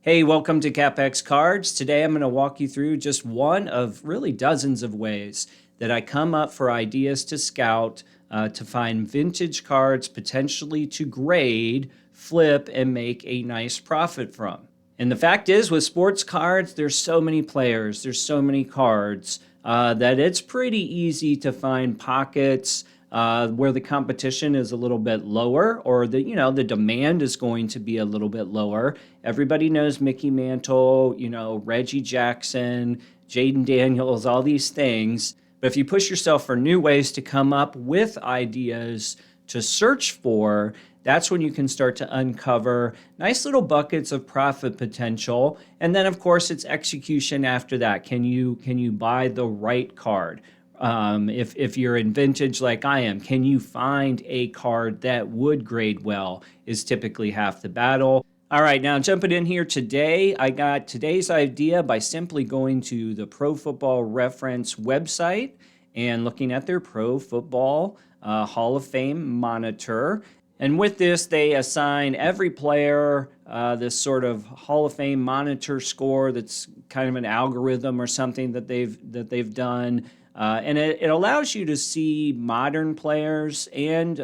Hey, welcome to CapEx Cards. Today I'm going to walk you through just one of really dozens of ways that I come up for ideas to scout to find vintage cards potentially to grade, flip, and make a nice profit from. And the fact is, with sports cards, there's so many players, there's so many cards that it's pretty easy to find pockets where the competition is a little bit lower, or the demand is going to be a little bit lower. Everybody knows Mickey Mantle, Reggie Jackson, Jaden Daniels, all these things. But if you push yourself for new ways to come up with ideas to search for, that's when you can start to uncover nice little buckets of profit potential. And then, of course, it's execution after that. Can you buy the right card? If you're in vintage like I am, can you find a card that would grade well is typically half the battle. All right, now jumping in here today, I got today's idea by simply going to the Pro Football Reference website and looking at their Pro Football Hall of Fame monitor. And with this, they assign every player this sort of Hall of Fame monitor score that's kind of an algorithm or something that they've done. And it allows you to see modern players and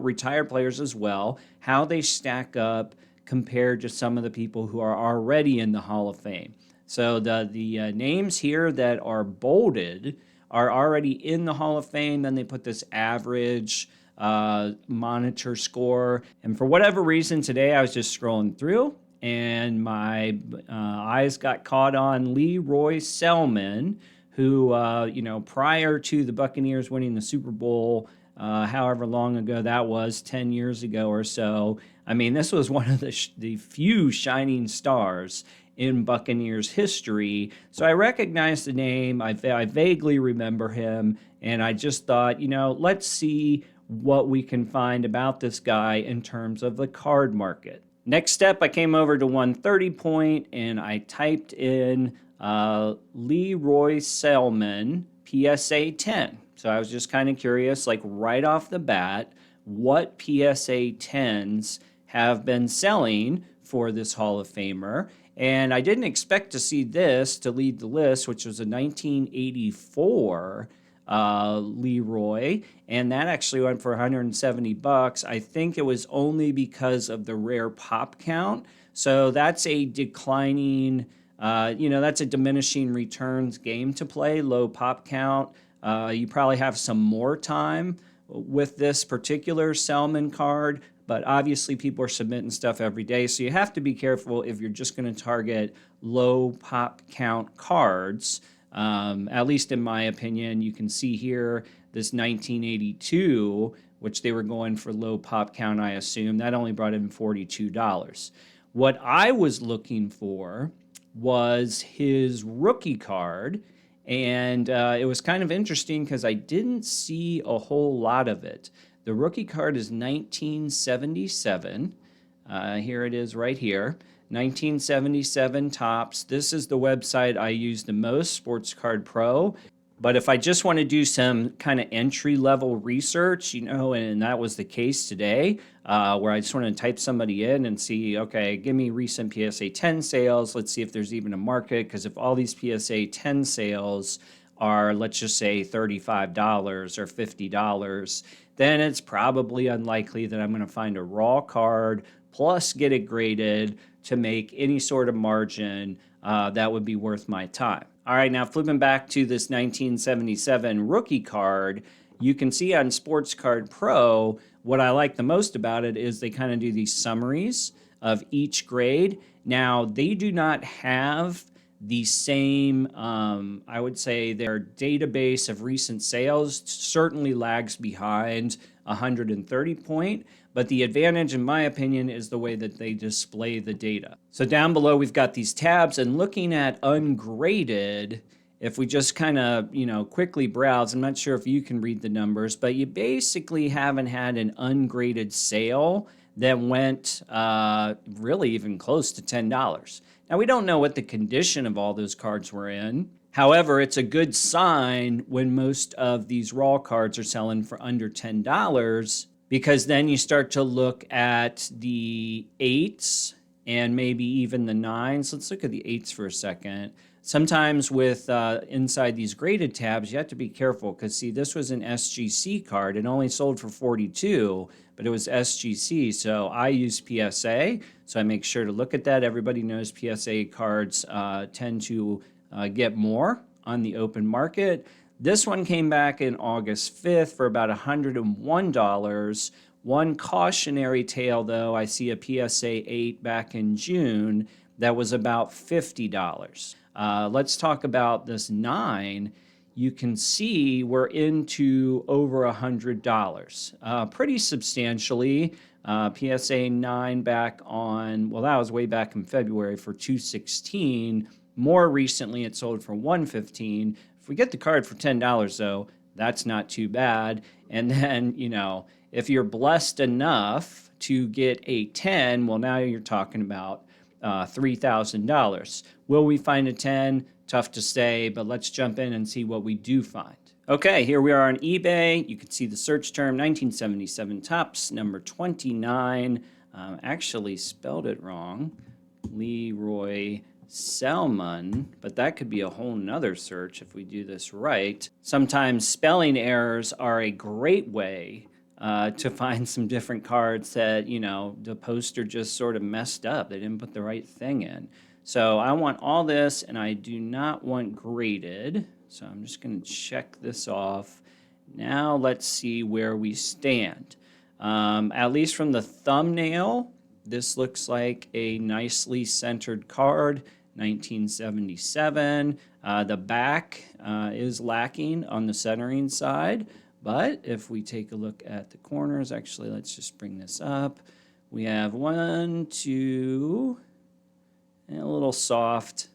retired players as well, how they stack up compared to some of the people who are already in the Hall of Fame. So the names here that are bolded are already in the Hall of Fame. Then they put this average monitor score. And for whatever reason, today I was just scrolling through and my eyes got caught on Leroy Selmon, who, prior to the Buccaneers winning the Super Bowl, however long ago that was, 10 years ago or so. I mean, this was one of the few shining stars in Buccaneers history. So I recognized the name. I vaguely remember him. And I just thought, let's see what we can find about this guy in terms of the card market. Next step, I came over to 130 point and I typed in Leroy Selmon PSA 10. So I was just kind of curious, like right off the bat, what PSA 10s have been selling for this Hall of Famer. And I didn't expect to see this to lead the list, which was a 1984 Leroy, and that actually went for $170. I think it was only because of the rare pop count. So that's a declining, that's a diminishing returns game to play, low pop count. You probably have some more time with this particular Selmon card, but obviously people are submitting stuff every day, so you have to be careful if you're just going to target low pop count cards. At least in my opinion. You can see here this 1982, which they were going for low pop count, I assume. That only brought in $42. What I was looking for was his rookie card, and it was kind of interesting because I didn't see a whole lot of it. The rookie card is 1977. Here it is right here. 1977 tops. This is the website I use the most, Sports Card Pro. But if I just want to do some kind of entry-level research, and that was the case today, where I just want to type somebody in and see, okay, give me recent PSA 10 sales. Let's see if there's even a market, because if all these PSA 10 sales are, let's just say, $35 or $50, then it's probably unlikely that I'm going to find a raw card plus get it graded to make any sort of margin that would be worth my time. All right, now flipping back to this 1977 rookie card, you can see on Sports Card Pro, what I like the most about it is they kind of do these summaries of each grade. Now, they do not have the same, I would say their database of recent sales certainly lags behind 130 point, but the advantage, in my opinion, is the way that they display the data. So down below, we've got these tabs, and looking at ungraded, if we just kind of, quickly browse, I'm not sure if you can read the numbers, but you basically haven't had an ungraded sale that went really even close to $10. Now, we don't know what the condition of all those cards were in. However, it's a good sign when most of these raw cards are selling for under $10, because then you start to look at the 8s and maybe even the 9s. Let's look at the 8s for a second. Sometimes with inside these graded tabs, you have to be careful because, see, this was an SGC card. It only sold for 42, but it was SGC. So I use PSA, so I make sure to look at that. Everybody knows PSA cards tend to get more on the open market. This one came back in August 5th for about $101. One cautionary tale, though, I see a PSA 8 back in June that was about $50. Let's talk about this 9. You can see we're into over $100, pretty substantially. PSA 9 back on, well, that was way back in February for $216. More recently, it sold for $115. If we get the card for $10, though, that's not too bad. And then, if you're blessed enough to get a 10, well, now you're talking about $3,000. Will we find a 10? Tough to say, but let's jump in and see what we do find. Okay, here we are on eBay. You can see the search term 1977 Topps, number 29. Actually spelled it wrong. Leroy Selmon, but that could be a whole nother search if we do this right. Sometimes spelling errors are a great way to find some different cards that, the poster just sort of messed up. They didn't put the right thing in. So I want all this, and I do not want graded. So I'm just going to check this off. Now let's see where we stand. At least from the thumbnail, this looks like a nicely centered card, 1977. The back is lacking on the centering side. But if we take a look at the corners, actually, let's just bring this up. We have 1, 2, and a little soft.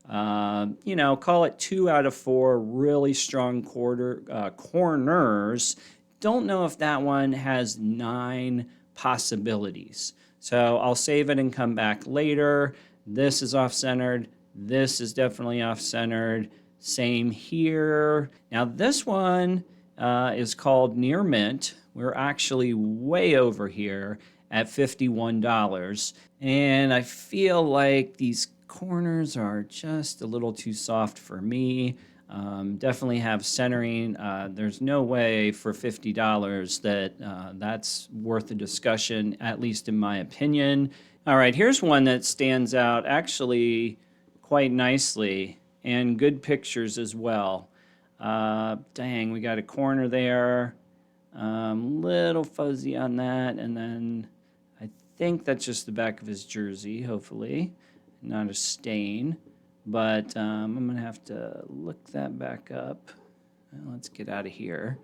Call it 2 out of 4 really strong corners. Don't know if that one has 9 possibilities. So I'll save it and come back later. This is off-centered. This is definitely off-centered. Same here. Now this one is called Near Mint. We're actually way over here at $51. And I feel like these corners are just a little too soft for me. Definitely have centering. There's no way for $50 that that's worth a discussion, at least in my opinion. All right, here's one that stands out actually quite nicely, and good pictures as well. Dang, we got a corner there. Little fuzzy on that, and then I think that's just the back of his jersey, hopefully. Not a stain, but I'm going to have to look that back up. Well, let's get out of here.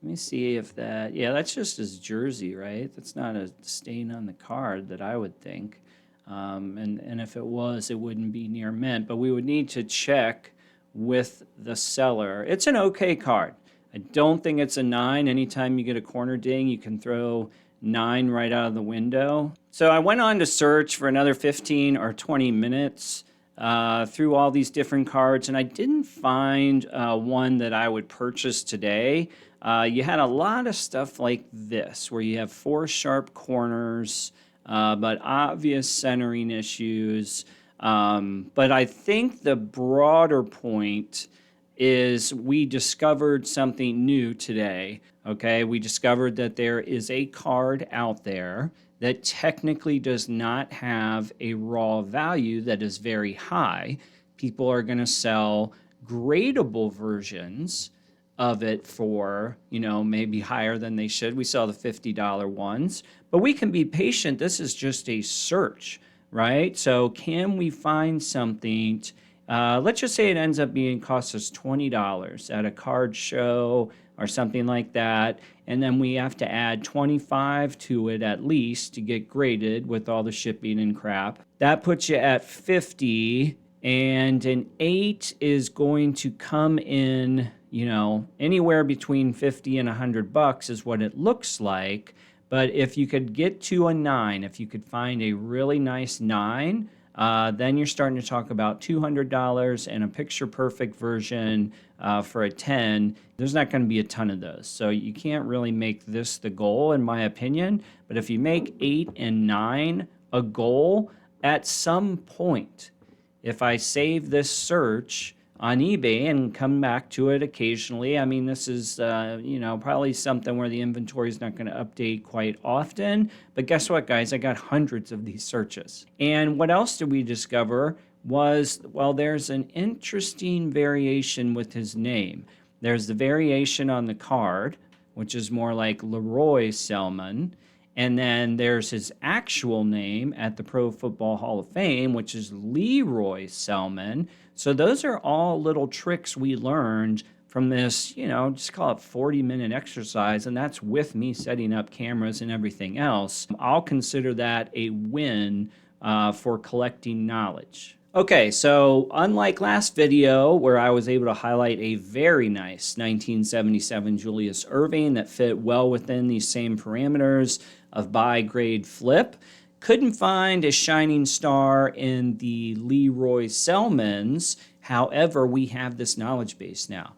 Let me see if that, yeah, that's just his jersey, right? That's not a stain on the card that I would think. And if it was, it wouldn't be near mint, but we would need to check with the seller. It's an okay card. I don't think it's a 9. Anytime you get a corner ding, you can throw 9 right out of the window. So I went on to search for another 15 or 20 minutes through all these different cards, and I didn't find one that I would purchase today. You had a lot of stuff like this, where you have 4 sharp corners, but obvious centering issues. But I think the broader point is we discovered something new today, okay? We discovered that there is a card out there that technically does not have a raw value that is very high. People are going to sell gradable versions of it for, maybe higher than they should. We sell the $50 ones, but we can be patient. This is just a search, right? So can we find something? Let's just say it ends up costs us $20 at a card show or something like that, and then we have to add $25 to it at least to get graded with all the shipping and crap. That puts you at $50, and an 8 is going to come in, anywhere between $50 and $100 is what it looks like. But if you could get to a 9, if you could find a really nice 9, then you're starting to talk about $200 and a picture-perfect version for a 10. There's not going to be a ton of those. So you can't really make this the goal, in my opinion. But if you make 8 and 9 a goal, at some point, if I save this search on eBay and come back to it occasionally, I mean, this is, probably something where the inventory is not going to update quite often. But guess what, guys? I got hundreds of these searches. And what else did we discover was, well, there's an interesting variation with his name. There's the variation on the card, which is more like Leroy Selmon. And then there's his actual name at the Pro Football Hall of Fame, which is Leroy Selmon. So those are all little tricks we learned from this, just call it 40-minute exercise. And that's with me setting up cameras and everything else. I'll consider that a win for collecting knowledge. Okay, so unlike last video where I was able to highlight a very nice 1977 Julius Erving that fit well within these same parameters of buy, grade, flip, couldn't find a shining star in the Leroy Selmons. However, we have this knowledge base now,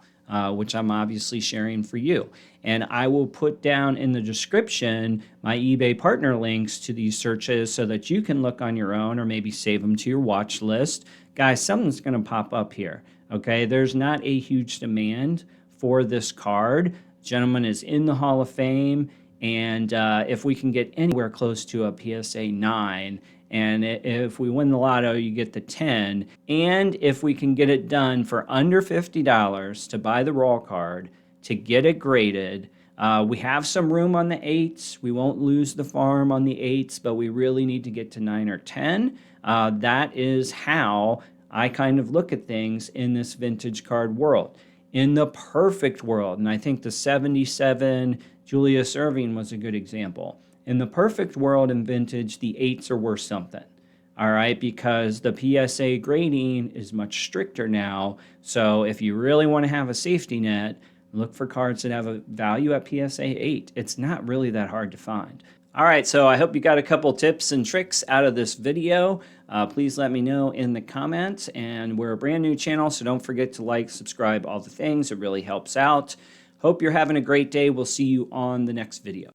which I'm obviously sharing for you. And I will put down in the description my eBay partner links to these searches so that you can look on your own or maybe save them to your watch list. Guys, something's going to pop up here, okay? There's not a huge demand for this card. Gentleman is in the Hall of Fame, and if we can get anywhere close to a PSA 9, and if we win the lotto, you get the 10, and if we can get it done for under $50 to buy the raw card, to get it graded. We have some room on the 8s. We won't lose the farm on the 8s, but we really need to get to 9 or 10. That is how I kind of look at things in this vintage card world. In the perfect world, and I think the 77 Julius Erving was a good example. In the perfect world in vintage, the 8s are worth something. All right, because the PSA grading is much stricter now. So if you really want to have a safety net, look for cards that have a value at PSA 8. It's not really that hard to find. All right, so I hope you got a couple tips and tricks out of this video. Please let me know in the comments. And we're a brand new channel, so don't forget to like, subscribe, all the things. It really helps out. Hope you're having a great day. We'll see you on the next video.